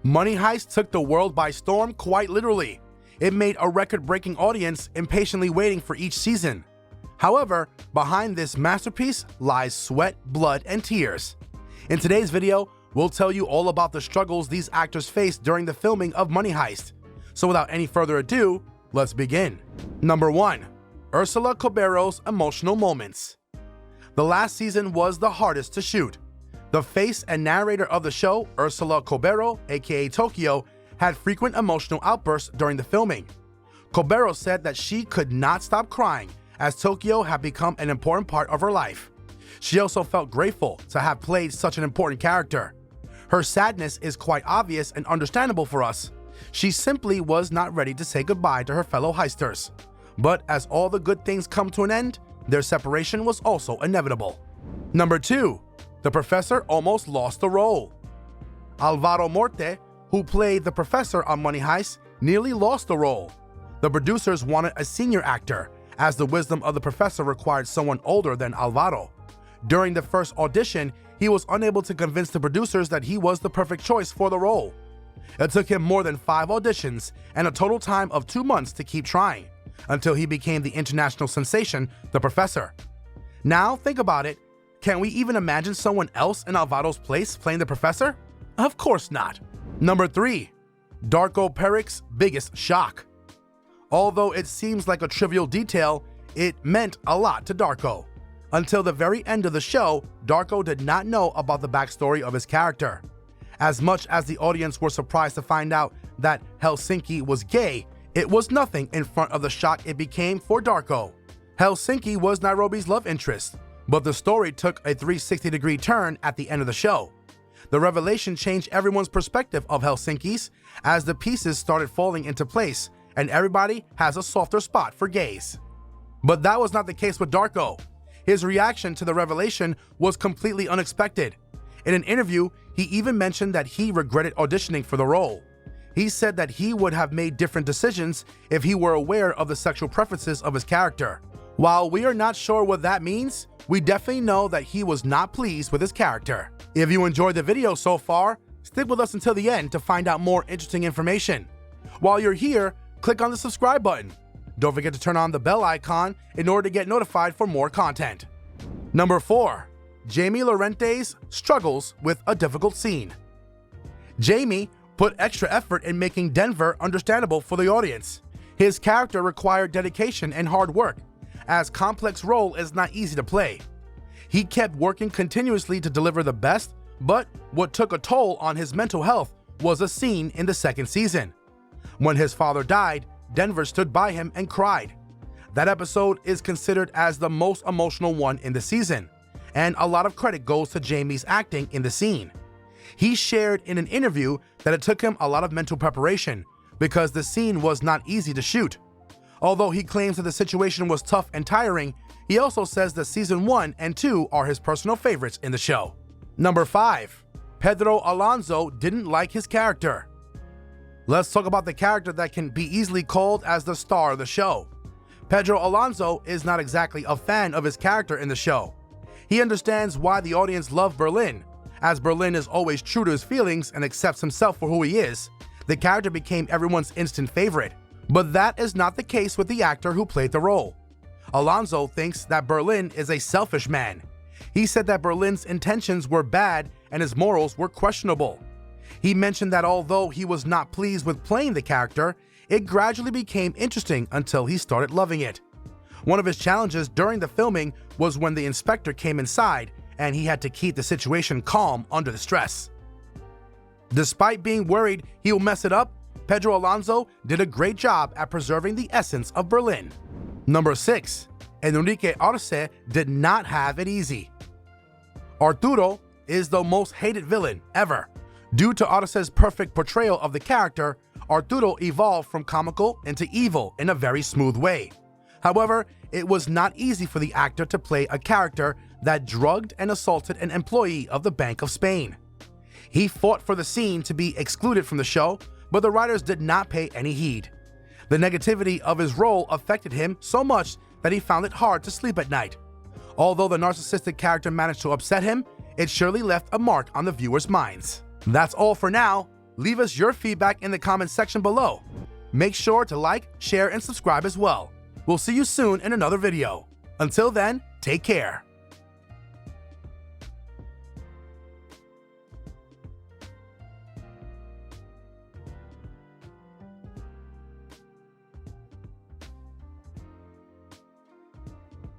Money Heist took the world by storm quite literally. It made a record-breaking audience impatiently waiting for each season. However, behind this masterpiece lies sweat, blood, and tears. In today's video, we'll tell you all about the struggles these actors faced during the filming of Money Heist. So without any further ado, let's begin. Number 1. Ursula Kobero's emotional moments. The last season was the hardest to shoot. The face and narrator of the show, Ursula Kobero, aka Tokyo, had frequent emotional outbursts during the filming. Kobero said that she could not stop crying as Tokyo had become an important part of her life. She also felt grateful to have played such an important character. Her sadness is quite obvious and understandable for us. She simply was not ready to say goodbye to her fellow heisters. But as all the good things come to an end, their separation was also inevitable. Number 2. The professor almost lost the role. Alvaro Morte, who played the professor on Money Heist, nearly lost the role. The producers wanted a senior actor, as the wisdom of the professor required someone older than Alvaro. During the first audition, he was unable to convince the producers that he was the perfect choice for the role. It took him more than 5 auditions and a total time of 2 months to keep trying, until he became the international sensation, the professor. Now think about it. Can we even imagine someone else in Alvaro's place playing the professor? Of course not. Number 3. Darko Peris' biggest shock. Although it seems like a trivial detail, it meant a lot to Darko. Until the very end of the show, Darko did not know about the backstory of his character. As much as the audience were surprised to find out that Helsinki was gay, it was nothing in front of the shock it became for Darko. Helsinki was Nairobi's love interest, but the story took a 360-degree turn at the end of the show. The revelation changed everyone's perspective of Helsinki's as the pieces started falling into place and everybody has a softer spot for gays. But that was not the case with Darko. His reaction to the revelation was completely unexpected. In an interview, he even mentioned that he regretted auditioning for the role. He said that he would have made different decisions if he were aware of the sexual preferences of his character. While we are not sure what that means, we definitely know that he was not pleased with his character. If you enjoyed the video so far, stick with us until the end to find out more interesting information. While you're here, click on the subscribe button. Don't forget to turn on the bell icon in order to get notified for more content. Number 4. Jamie Lorente's struggles with a difficult scene. Jamie put extra effort in making Denver understandable for the audience. His character required dedication and hard work, as complex role is not easy to play. He kept working continuously to deliver the best, but what took a toll on his mental health was a scene in the second season. When his father died, Denver stood by him and cried. That episode is considered as the most emotional one in the season, and a lot of credit goes to Jamie's acting in the scene. He shared in an interview that it took him a lot of mental preparation because the scene was not easy to shoot. Although he claims that the situation was tough and tiring, he also says that season 1 and 2 are his personal favorites in the show. Number 5. Pedro Alonso didn't like his character. Let's talk about the character that can be easily called as the star of the show. Pedro Alonso is not exactly a fan of his character in the show. He understands why the audience loved Berlin. As Berlin is always true to his feelings and accepts himself for who he is, the character became everyone's instant favorite. But that is not the case with the actor who played the role. Alonso thinks that Berlin is a selfish man. He said that Berlin's intentions were bad and his morals were questionable. He mentioned that although he was not pleased with playing the character, it gradually became interesting until he started loving it. One of his challenges during the filming was when the inspector came inside and he had to keep the situation calm under the stress. Despite being worried he will mess it up, Pedro Alonso did a great job at preserving the essence of Berlin. Number 6. Enrique Iglesias did not have it easy. Arturo is the most hated villain ever. Due to Iglesias' perfect portrayal of the character, Arturo evolved from comical into evil in a very smooth way. However, it was not easy for the actor to play a character that drugged and assaulted an employee of the Bank of Spain. He fought for the scene to be excluded from the show, but the writers did not pay any heed. The negativity of his role affected him so much that he found it hard to sleep at night. Although the narcissistic character managed to upset him, it surely left a mark on the viewers' minds. That's all for now. Leave us your feedback in the comments section below. Make sure to like, share, and subscribe as well. We'll see you soon in another video. Until then, take care.